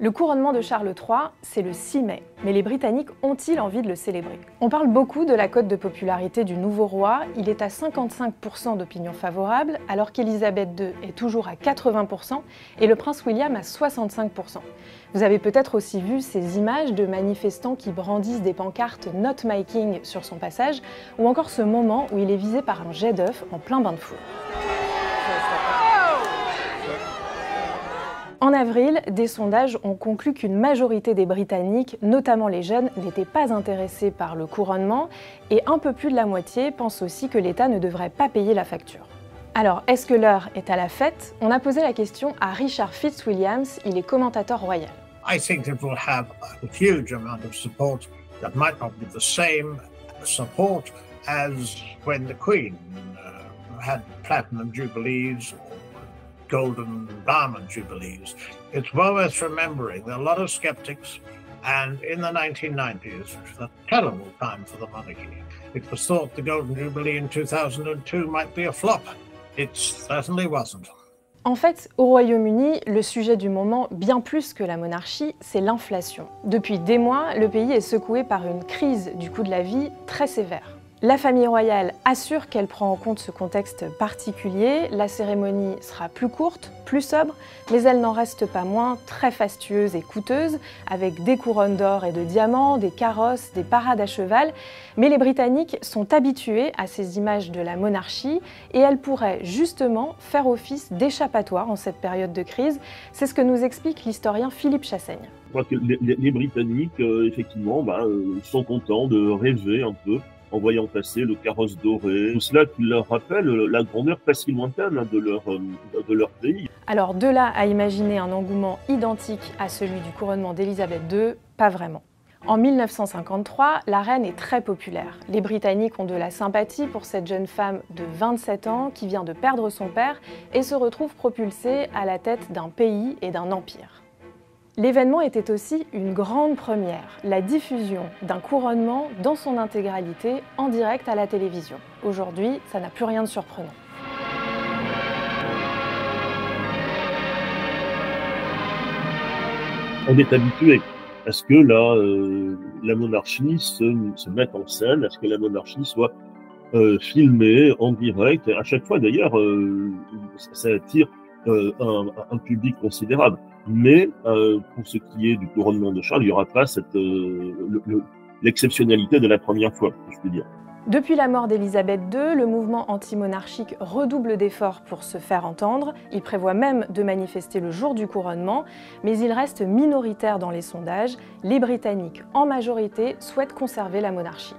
Le couronnement de Charles III, c'est le 6 mai, mais les Britanniques ont-ils envie de le célébrer? On parle beaucoup de la cote de popularité du nouveau roi, il est à 55% d'opinion favorable, alors qu'Élisabeth II est toujours à 80% et le prince William à 65%. Vous avez peut-être aussi vu ces images de manifestants qui brandissent des pancartes « Not my king » sur son passage, ou encore ce moment où il est visé par un jet d'œuf en plein bain de four. En avril, des sondages ont conclu qu'une majorité des Britanniques, notamment les jeunes, n'étaient pas intéressés par le couronnement et un peu plus de la moitié pensent aussi que l'État ne devrait pas payer la facture. Alors, est-ce que l'heure est à la fête? On a posé la question à Richard Fitzwilliams, il est commentateur royal. I think it will have a huge amount of support that might not be the same support as when the Queen had platinum jubilees or golden diamond jubilees. It's well worth remembering there are a lot of skeptics, and in the 1990s, which was a terrible time for the monarchy, it was thought the golden jubilee in 2002 might be a flop. It certainly wasn't. En fait, au Royaume-Uni, le sujet du moment, bien plus que la monarchie, c'est l'inflation. Depuis des mois, le pays est secoué par une crise du coût de la vie très sévère. La famille royale assure qu'elle prend en compte ce contexte particulier, la cérémonie sera plus courte, plus sobre, mais elle n'en reste pas moins très fastueuse et coûteuse, avec des couronnes d'or et de diamants, des carrosses, des parades à cheval. Mais les Britanniques sont habitués à ces images de la monarchie et elles pourraient justement faire office d'échappatoire en cette période de crise. C'est ce que nous explique l'historien Philippe Chassaigne. Je crois que les Britanniques, effectivement, sont contents de rêver un peu en voyant passer le carrosse doré. Tout cela qui leur rappelle la grandeur pas si lointaine de leur pays. Alors de là à imaginer un engouement identique à celui du couronnement d'Élisabeth II, pas vraiment. En 1953, la reine est très populaire. Les Britanniques ont de la sympathie pour cette jeune femme de 27 ans qui vient de perdre son père et se retrouve propulsée à la tête d'un pays et d'un empire. L'événement était aussi une grande première, la diffusion d'un couronnement dans son intégralité en direct à la télévision. Aujourd'hui, ça n'a plus rien de surprenant. On est habitué à ce que la monarchie se mette en scène, à ce que la monarchie soit filmée en direct. À chaque fois, d'ailleurs, ça attire un public considérable. Mais pour ce qui est du couronnement de Charles, il n'y aura pas l'exceptionnalité de la première fois, je peux dire. Depuis la mort d'Élisabeth II, le mouvement anti-monarchique redouble d'efforts pour se faire entendre. Il prévoit même de manifester le jour du couronnement, mais il reste minoritaire dans les sondages. Les Britanniques, en majorité, souhaitent conserver la monarchie.